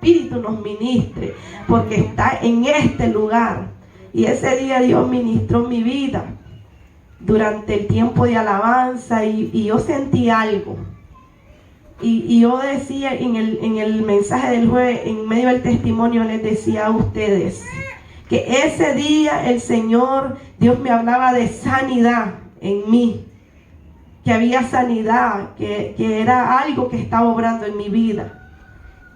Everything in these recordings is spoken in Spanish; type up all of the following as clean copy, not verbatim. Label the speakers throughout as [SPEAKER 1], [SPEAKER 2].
[SPEAKER 1] Espíritu nos ministre, porque está en este lugar. Y ese día Dios ministró mi vida durante el tiempo de alabanza y yo sentí algo. Y yo decía en el mensaje del jueves, en medio del testimonio, les decía a ustedes que ese día el Señor, Dios me hablaba de sanidad en mí, que había sanidad, que era algo que estaba obrando en mi vida.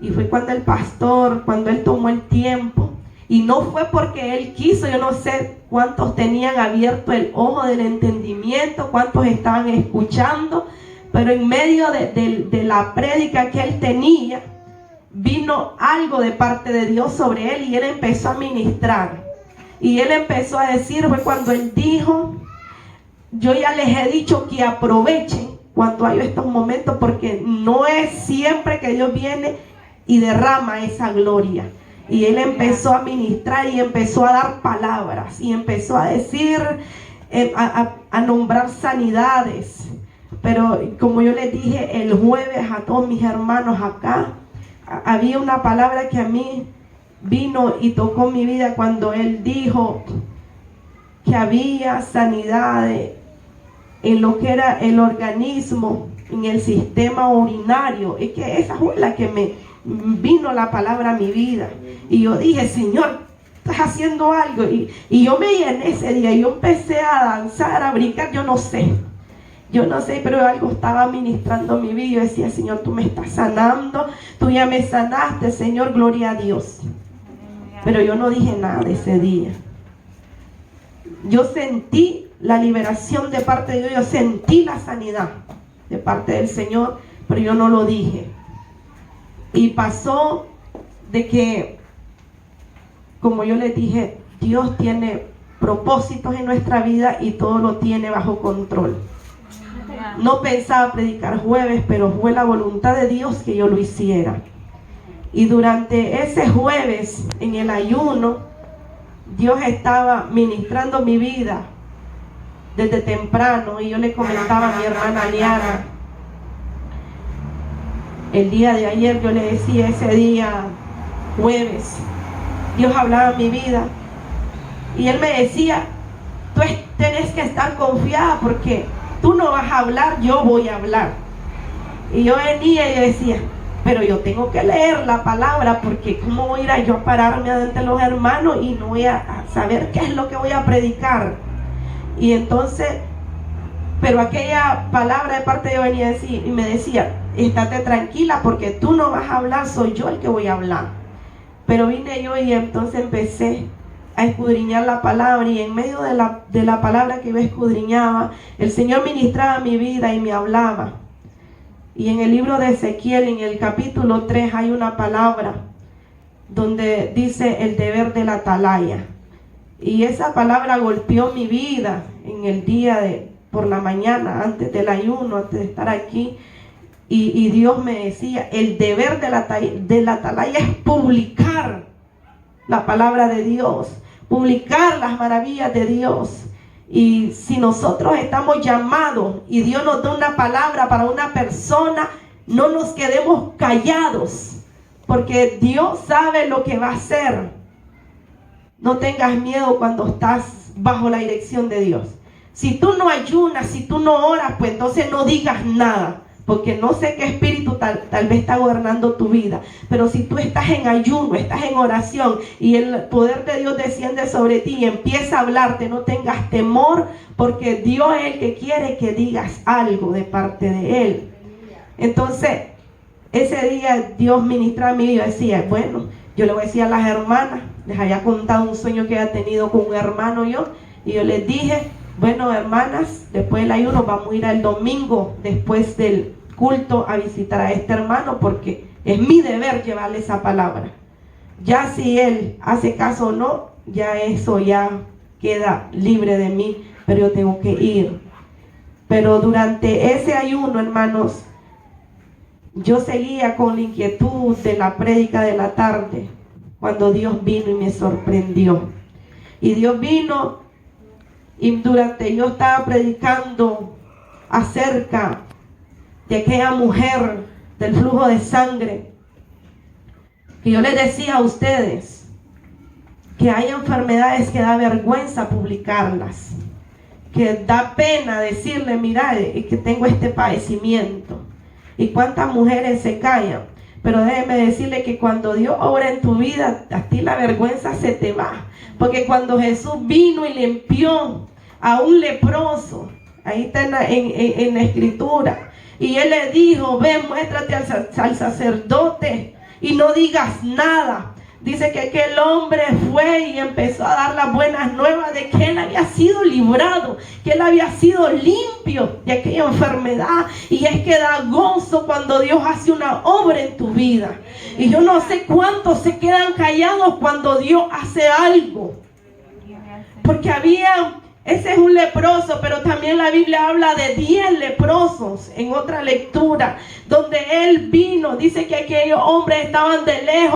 [SPEAKER 1] Y fue cuando el pastor, cuando él tomó el tiempo, y no fue porque él quiso, yo no sé cuántos tenían abierto el ojo del entendimiento, cuántos estaban escuchando, pero en medio de la prédica que él tenía, vino algo de parte de Dios sobre él y él empezó a ministrar. Y él empezó a decir, fue cuando él dijo, yo ya les he dicho que aprovechen cuando hay estos momentos, porque no es siempre que Dios viene y derrama esa gloria. Y él empezó a ministrar y empezó a dar palabras y empezó a decir, a nombrar sanidades. Pero como yo les dije el jueves a todos mis hermanos acá, había una palabra que a mí vino y tocó mi vida cuando él dijo que había sanidad en lo que era el organismo, en el sistema urinario. Es que esa fue la que me vino la palabra a mi vida. Y yo dije, Señor, estás haciendo algo. Y yo me llené ese día. Yo empecé a danzar, a brincar. Yo no sé, pero algo estaba ministrando mi vida. Yo decía, Señor, tú me estás sanando. Tú ya me sanaste, Señor, gloria a Dios. Pero yo no dije nada ese día. Yo sentí la liberación de parte de Dios. Yo sentí la sanidad de parte del Señor, pero yo no lo dije. Y pasó de que, como yo les dije, Dios tiene propósitos en nuestra vida y todo lo tiene bajo control. No pensaba predicar jueves, pero fue la voluntad de Dios que yo lo hiciera. Y durante ese jueves, en el ayuno, Dios estaba ministrando mi vida desde temprano. Y yo le comentaba a mi hermana Liana, el día de ayer, yo le decía, ese día jueves, Dios hablaba en mi vida. Y Él me decía, tú tenés que estar confiada porque tú no vas a hablar, yo voy a hablar. Y yo venía y yo decía, pero yo tengo que leer la palabra, porque ¿cómo voy a ir a yo a pararme ante los hermanos y no voy a saber qué es lo que voy a predicar? Y entonces, pero aquella palabra de parte de Dios venía a decir, y me decía, estate tranquila porque tú no vas a hablar, soy yo el que voy a hablar. Pero vine yo y entonces empecé a escudriñar la palabra, y en medio de la palabra que yo escudriñaba, el Señor ministraba mi vida y me hablaba. Y en el libro de Ezequiel, en el capítulo 3, hay una palabra donde dice el deber de la atalaya. Y esa palabra golpeó mi vida en el día por la mañana, antes del ayuno, antes de estar aquí. Y Dios me decía, el deber de la atalaya es publicar la palabra de Dios, publicar las maravillas de Dios. Y si nosotros estamos llamados y Dios nos da una palabra para una persona, no nos quedemos callados, porque Dios sabe lo que va a hacer. No tengas miedo cuando estás bajo la dirección de Dios. Si tú no ayunas, si tú no oras, pues entonces no digas nada, porque no sé qué espíritu tal vez está gobernando tu vida. Pero si tú estás en ayuno, estás en oración y el poder de Dios desciende sobre ti y empieza a hablarte, no tengas temor, porque Dios es el que quiere que digas algo de parte de Él. Entonces, ese día Dios ministraba a mí y yo decía, bueno, yo le voy a decir a las hermanas, les había contado un sueño que había tenido con un hermano y yo les dije, bueno, hermanas, después del ayuno vamos a ir el domingo después del culto a visitar a este hermano, porque es mi deber llevarle esa palabra. Ya si él hace caso o no, ya eso ya queda libre de mí, pero yo tengo que ir. Pero durante ese ayuno, hermanos, yo seguía con la inquietud de la prédica de la tarde, cuando Dios vino y me sorprendió. Y Dios vino, y durante yo estaba predicando acerca de aquella mujer del flujo de sangre que yo les decía a ustedes que hay enfermedades que da vergüenza publicarlas, que da pena decirle, mira, que tengo este padecimiento. Y cuántas mujeres se callan. Pero déjeme decirle que cuando Dios obra en tu vida, a ti la vergüenza se te va. Porque cuando Jesús vino y limpió a un leproso, ahí está en la escritura, y Él le dijo, ven, muéstrate al sacerdote y no digas nada. Dice que aquel hombre fue y empezó a dar las buenas nuevas de que él había sido librado, que él había sido limpio de aquella enfermedad. Y es que da gozo cuando Dios hace una obra en tu vida. Y yo no sé cuántos se quedan callados cuando Dios hace algo. Porque ese es un leproso, pero también la Biblia habla de 10 leprosos en otra lectura, donde él vino. Dice que aquellos hombres estaban de lejos.